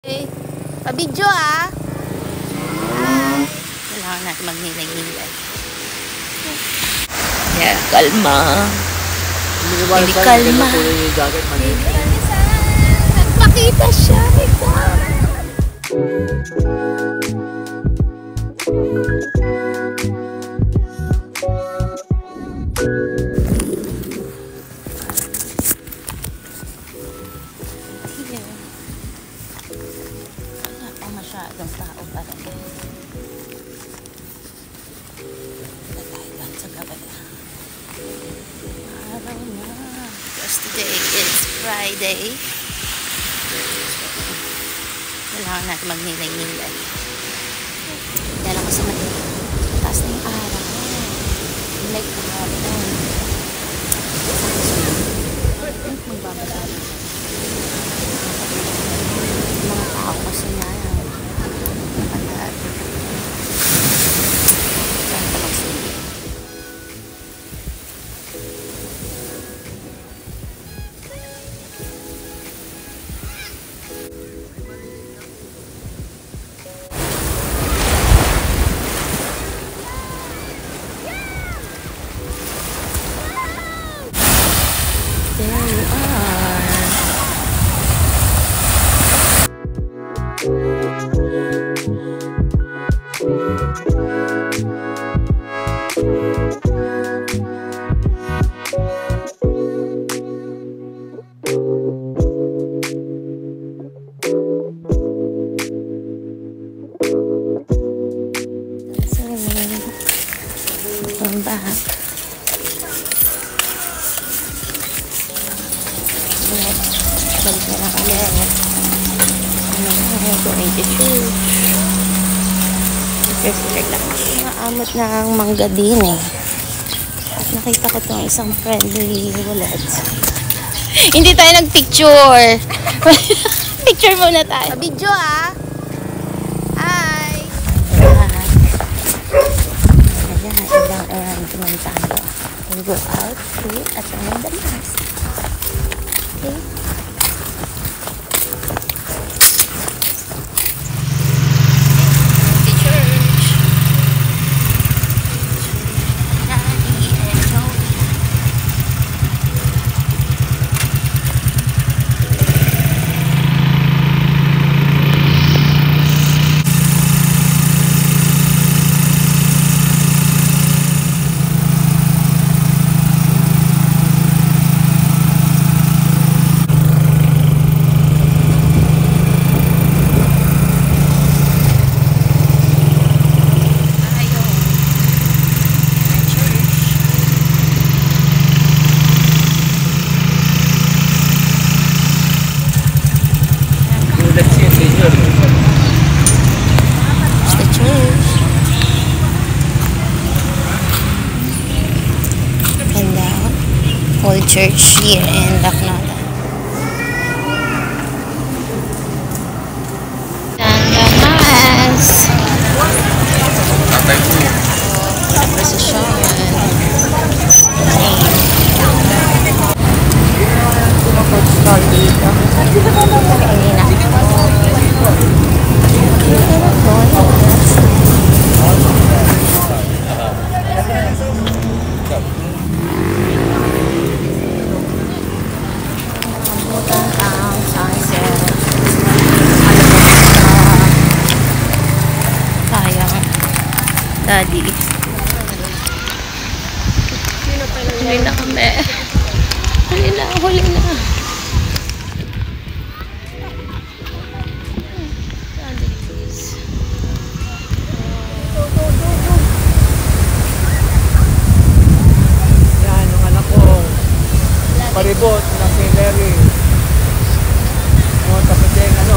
Okay. Pabidyo kailangan natin magnilay-nilay. Yeah, kalma. Hindi kalma. Nagpakita siya. My God. Wala pa masyadong tao pa rin. Wala tayo lang sa gabi. Araw na. Because today is Friday. Kailangan natin magnilay-nilay. Dahil ako sa mataas na yung araw. Like the hapon. Magbabala. Mga tao kasi na pagkat saan ka magsilip. There you are. I'm back. Balik na lang kami. Going to church. Maamot na ang mangga din eh. At nakita ko itong isang friendly wallet. Hindi tayo nagpicture. Picture muna tayo. Video Hi! Ayan, ilang errand naman tayo. We'll go out to attend the mass. Okay? Old church here in Laknada. Mass. Procession. Daddy. Huli na kami. Huli na. Daddy, please. Yan, yung anak ko. Paribot na si Larry. Tapos yung galing.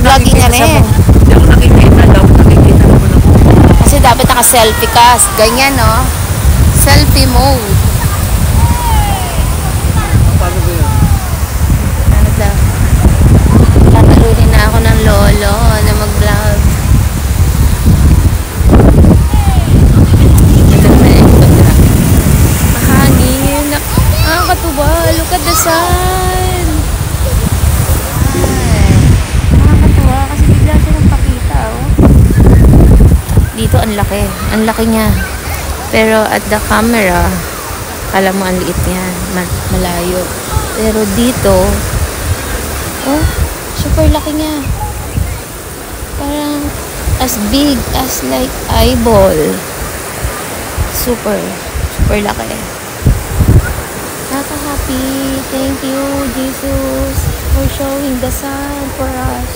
Vlogging na rin. Hindi ako nakikita. Dapat nakikita naman ako. Kasi dapat naka-selfie ka. Ganyan, no? Selfie mode. Paano ba yun? Ano daw? Tatalunin na ako ng lolo na mag-vlog. Ito naman. Mahangin. Nakakatuwa. Look at the sun. Ay. Nakakatuwa kasi bigla siya nagpakita, oh. Dito ang laki. Ang laki niya. Pero at the camera, alam mo ang liit niya. Malayo. Pero dito, oh, super laki niya. Parang as big as like eyeball. Super laki. Nakaka-happy. Thank you, Jesus, for showing the sun for us.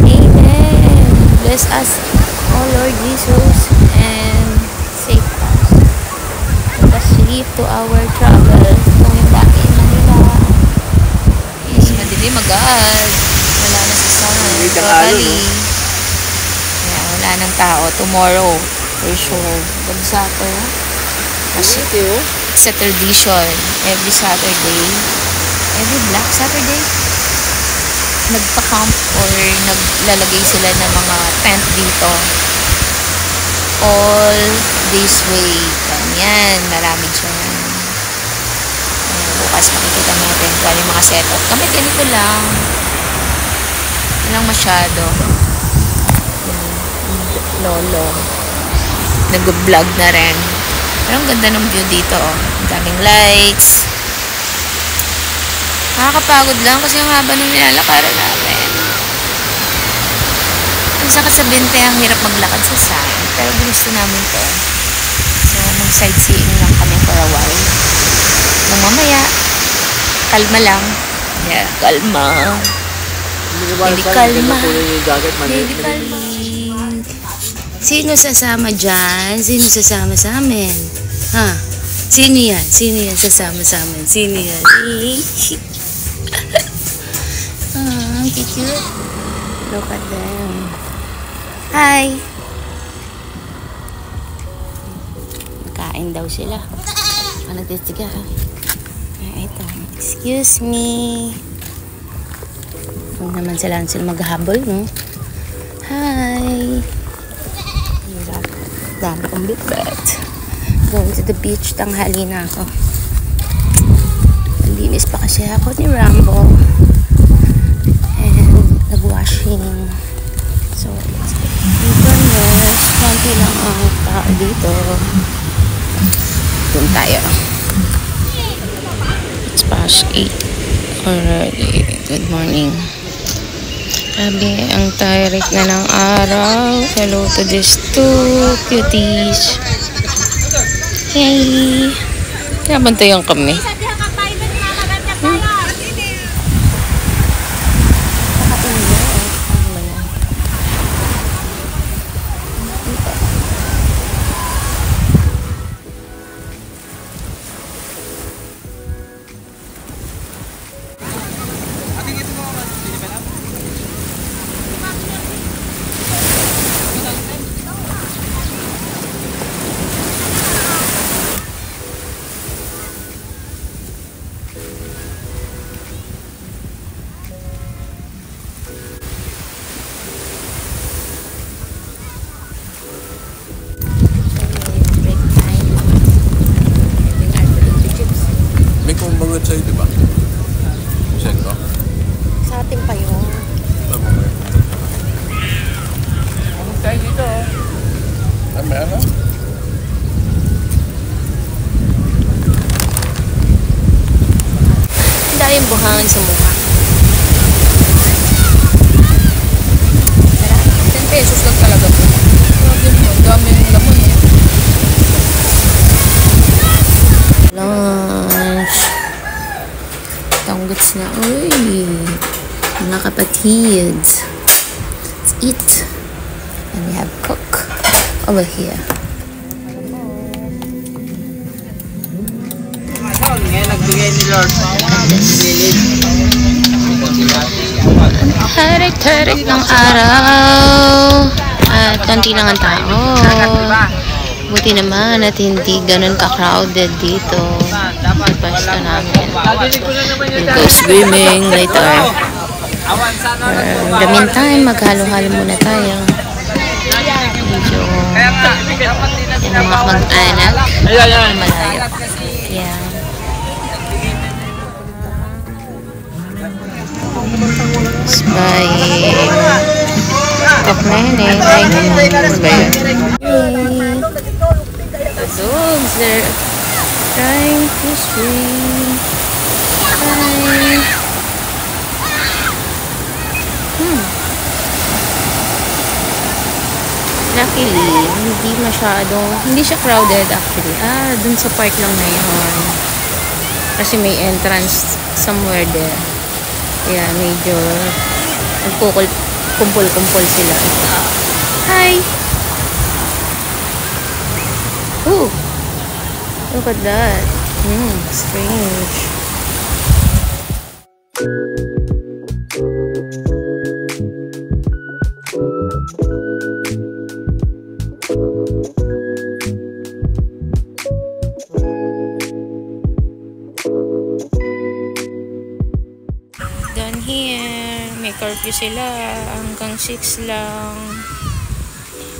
Amen. Bless us, oh Lord Jesus, and save us. Let us safe to our travel. Going back in Manila. Yes, madilim agad. Wala na si sun. Totally. Kaya wala nang tao. Tomorrow, for sure. Bagsa to. Kasi it's a tradition. Every Saturday, every Black Saturday, nagpa-camp or naglalagay sila ng mga tent dito. All this way. Ganyan. Maraming dyan. Bukas makikita natin kung ano yung mga setup. Kami ganito lang. Walang masyado. Lolo. Nag-vlog na rin. Pero ang ganda ng view dito, oh. Ang daming lights. Nakakapagod lang kasi yung haba ng nilalakaran namin. Minsan ka sa binte, ang hirap maglakad sa sand. Pero gusto namin to. So, mag-sightseeing lang kami for a while. Nung mamaya, kalma lang. Yeah, kalma. Hindi kalma. Hindi kalma. Sino sasama dyan? Sino sasama sa amin? Ha? Sino yan? Sino yan sasama sa amin? Sino yan? Ah, cute. Look at them. Hi! Kain daw sila. Nagtitiga. Ito. Excuse me. Huwag naman sila maghahabol, no? Hi! Dami kong bitbit. Going to the beach. Tanghali na ako. Nalinis pa kasi ako ni Rambo. And nag-washing. So, goodness. Konti lang ang tao dito. Doon tayo. It's past 8 already. Good morning. Sabi, ang tirik na ng araw. Hello to these two cuties. Hey! Nabantayan kami. May kumbangat sa'yo, di ba? Send ko? Sa atin pa yun. Kumang tayo dito, oh. May ano? Ang daming buhangin sa mukha. 10 pesos lang talaga po. Grabe mo, ang daming laman eh. Lunch. Tanggits na. Uy. Mga kapatids. Let's eat. And we have cook over here. Ngayon nagbigay ni Lord. Hi! Terik-terik ng araw. At konti lang ang tao. Buti naman at hindi ganun ka-crowded dito. Sa pwesto namin. We'll go swimming later. In the meantime, maghalo-halo muna tayo. Medyo yung mga mag-anak. Malayo. Yeah. Spying. Kapnene. Ay, ano ba yun? The dogs are trying to swim. Hi. Luckily, hindi siya crowded actually. Dun sa park lang na yun. Kasi may entrance somewhere there. Kaya medyo kumpul-kumpul sila. Hi! Ooh! Look at that. Strange. Down here, may curfew sila hanggang 6 lang.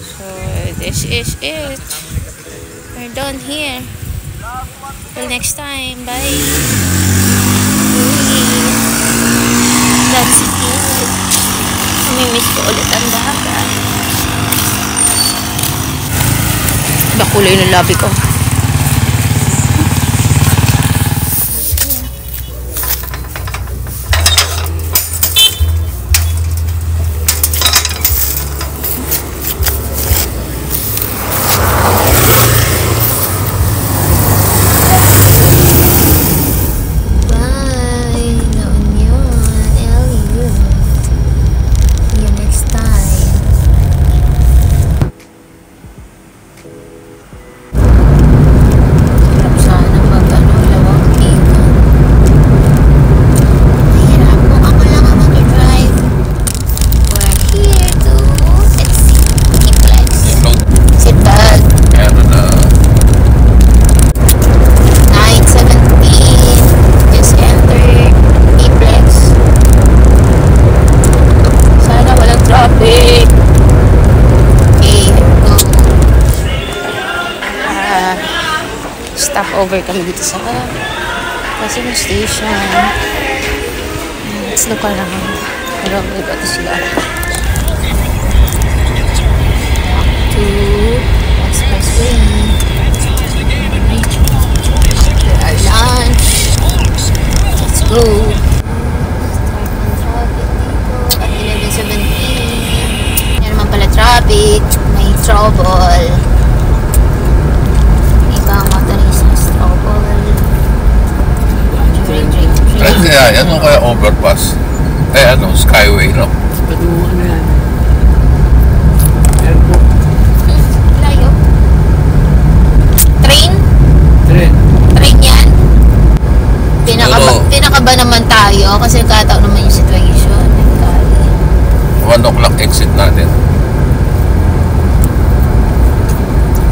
So, this is it. We're done here. Till next time. Bye. That's it. Namimiss ko ulit ang dagat. Iba kulay ng labi ko. Stop over kami dito sa Quezon Station. Let's look around. Pero may bato sila. To Expressway. Our lunch. Let's go. Start ng traffic dito at 11:17. Yan naman pala traffic. May trouble. Kaya ano kaya overpass? Skyway, no? Ano yan? Airport. Layo. Train? Train yan? Pinakaba naman tayo kasi kataon naman yung situation. 1 o'clock exit natin.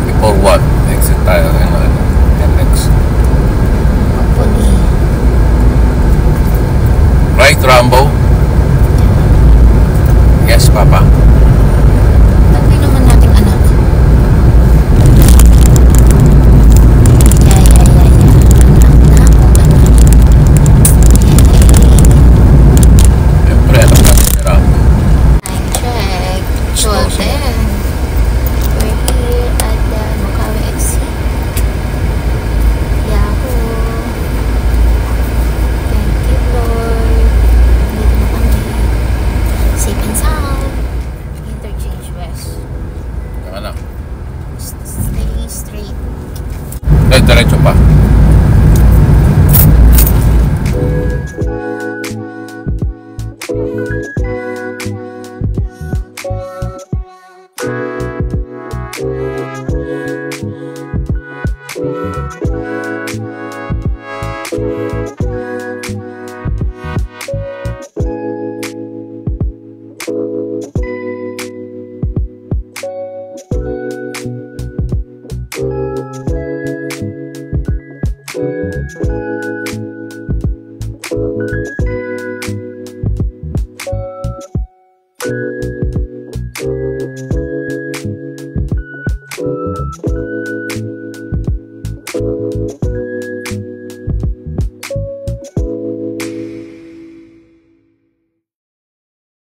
Before 1, exit tayo ng NX. Hopefully. Right, Rambo? Yes, Papa. Tabi naman nating anak. Siyempre, alam ka si Rambo. Time check. 12:10. We're here at the Bukawi exit. Yahoo! Thank you, Lord. Dito na kami. Safe and sound. Interchange West. Saka na. Stay straight. Diretso pa.